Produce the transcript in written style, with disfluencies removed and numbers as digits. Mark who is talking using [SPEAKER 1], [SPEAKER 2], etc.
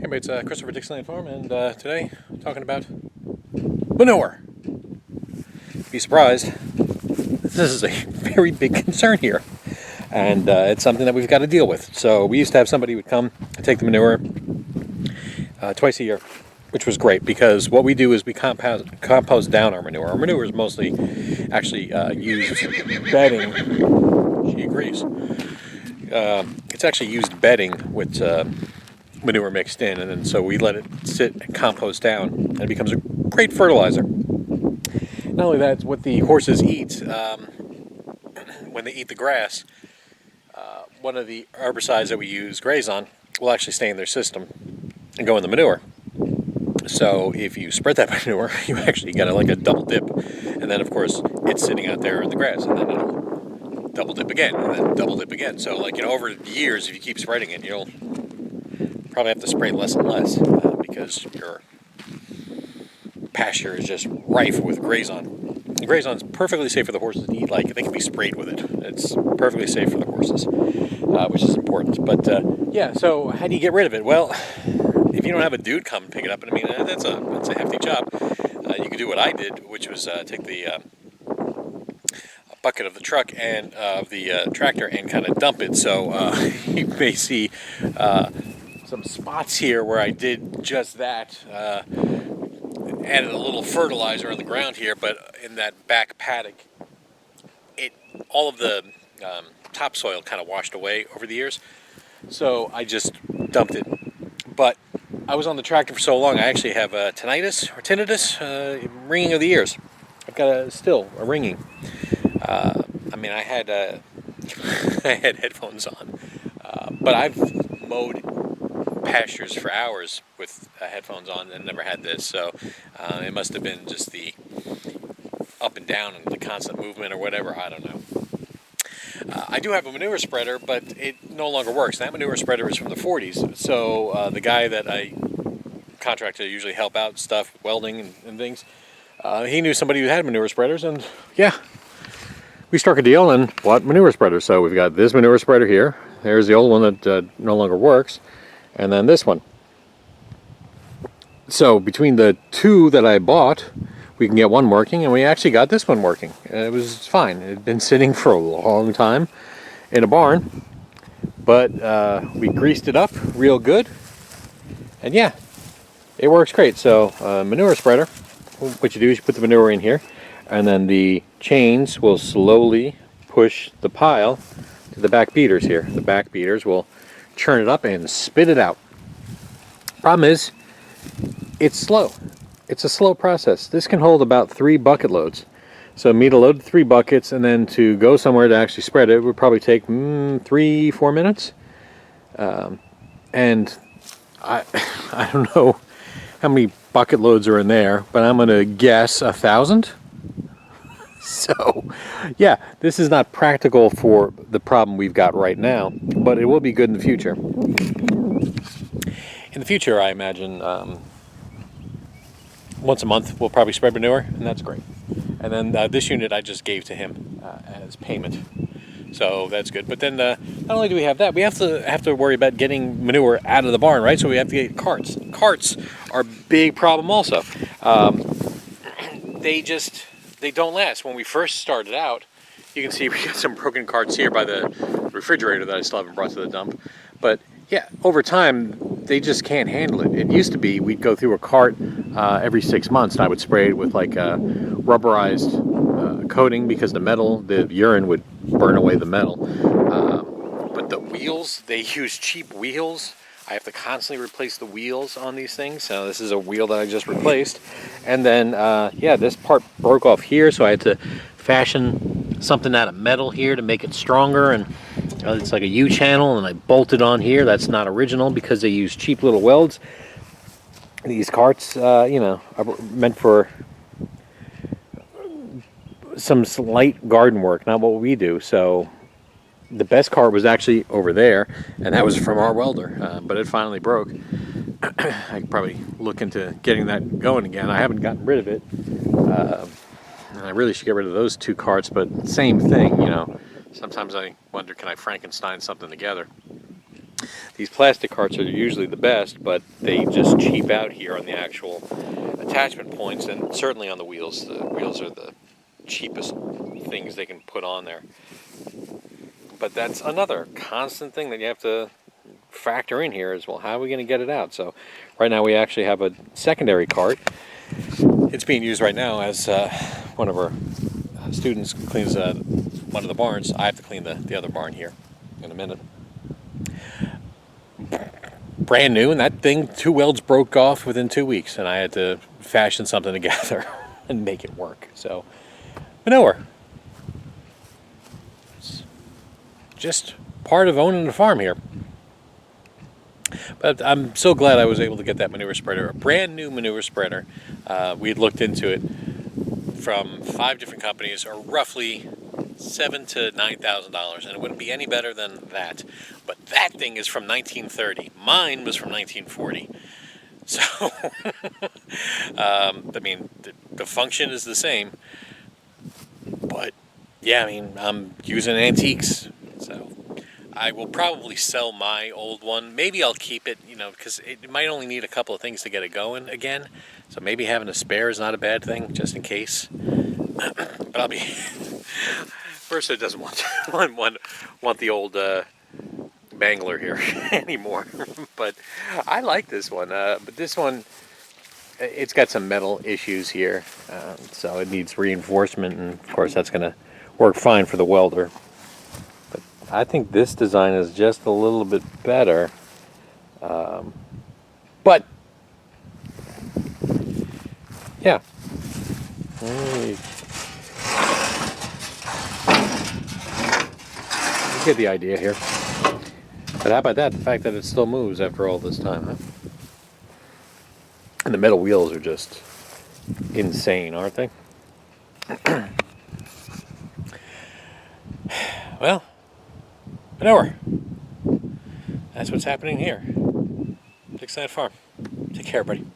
[SPEAKER 1] Hey everybody, it's Christopher Dixieland Farm, and today I'm talking about manure. Be surprised, this is a very big concern here, and it's something that we've got to deal with. So we used to have somebody who would come and take the manure twice a year, which was great because what we do is we compost down our manure. Our manure is mostly actually used bedding. She agrees. It's actually used bedding with manure mixed in, and then so we let it sit and compost down, and it becomes a great fertilizer. Not only that, it's what the horses eat when they eat the grass. One of the herbicides that we use graze on will actually stay in their system and go in the manure. So if you spread that manure, you actually get like a double dip, and then of course it's sitting out there in the grass, and then it'll double dip again, and then double dip again. So over years, if you keep spreading it, you'll probably have to spray less and less because your pasture is just rife with grazon. Grazon is perfectly safe for the horses to eat. Like, they can be sprayed with it. It's perfectly safe for the horses, which is important. But yeah, so how do you get rid of it? Well, if you don't have a dude come pick it up, and I mean that's a hefty job. You could do what I did, which was take the bucket of the truck and of the tractor and kind of dump it. So you may see some spots here where I did just that. Added a little fertilizer on the ground here, but in that back paddock, all of the topsoil kind of washed away over the years. So I just dumped it. But I was on the tractor for so long, I actually have tinnitus, ringing of the ears. I've got a ringing. I mean, I had I had headphones on, but I've mowed pastures for hours with headphones on and never had this, so it must have been just the up and down and the constant movement or whatever, I don't know. I do have a manure spreader, but it no longer works. That manure spreader is from the 40s, so the guy that I contracted to usually help out stuff, welding and things, he knew somebody who had manure spreaders, and yeah, we struck a deal and bought manure spreaders. So we've got this manure spreader here. There's the old one that no longer works. And then this one. So between the two that I bought, we can get one working, and we actually got this one working. It was fine. It had been sitting for a long time in a barn, but we greased it up real good, and yeah, it works great. So manure spreader, what you do is you put the manure in here, and then the chains will slowly push the pile to the back beaters here. The back beaters will churn it up and spit it out. Problem is, it's slow. It's a slow process. This can hold about 3 bucket loads. So me to load 3 buckets and then to go somewhere to actually spread it would probably take 3-4 minutes. And I don't know how many bucket loads are in there, but I'm going to guess 1,000. So, yeah, this is not practical for the problem we've got right now, but it will be good in the future. In the future, I imagine once a month we'll probably spread manure, and that's great. And then this unit I just gave to him as payment, so that's good. But then not only do we have that, we have to worry about getting manure out of the barn, right? So we have to get carts. Carts are a big problem also. They don't last. When we first started out, you can see we got some broken carts here by the refrigerator that I still haven't brought to the dump. But yeah, over time, they just can't handle it. It used to be we'd go through a cart every 6 months, and I would spray it with like a rubberized coating because the urine would burn away the metal. But the wheels, they use cheap wheels. I have to constantly replace the wheels on these things. So this is a wheel that I just replaced. And then, yeah, this part broke off here, so I had to fashion something out of metal here to make it stronger. And it's like a U-channel, and I bolted on here. That's not original because they use cheap little welds. These carts, are meant for some slight garden work, not what we do. So the best cart was actually over there, and that was from our welder, but it finally broke. I could probably look into getting that going again. I haven't gotten rid of it. And I really should get rid of those 2 carts, but same thing, Sometimes I wonder, can I Frankenstein something together? These plastic carts are usually the best, but they just cheap out here on the actual attachment points, and certainly on the wheels. The wheels are the cheapest things they can put on there. But that's another constant thing that you have to factor in here is, well, how are we going to get it out? So right now we actually have a secondary cart. It's being used right now as one of our students cleans one of the barns. I have to clean the other barn here in a minute. Brand new, and that thing, 2 welds broke off within 2 weeks, and I had to fashion something together and make it work. So, manure. It's just part of owning a farm here. But I'm so glad I was able to get that manure spreader, a brand new manure spreader. We had looked into it from 5 different companies, or roughly $7,000 to $9,000, and it wouldn't be any better than that. But that thing is from 1930. Mine was from 1940. So, I mean, the function is the same. But yeah, I mean, I'm using antiques, so I will probably sell my old one. Maybe I'll keep it, because it might only need a couple of things to get it going again. So maybe having a spare is not a bad thing, just in case. But I'll be... Versa doesn't want the old Bangler here anymore. But I like this one. But this one, it's got some metal issues here. So it needs reinforcement, and of course that's going to work fine for the welder. But I think this design is just a little bit better. But yeah. You get the idea here. But how about that? The fact that it still moves after all this time, huh? And the metal wheels are just insane, aren't they? Well, manure. That's what's happening here. Big Side Farm. Take care, everybody.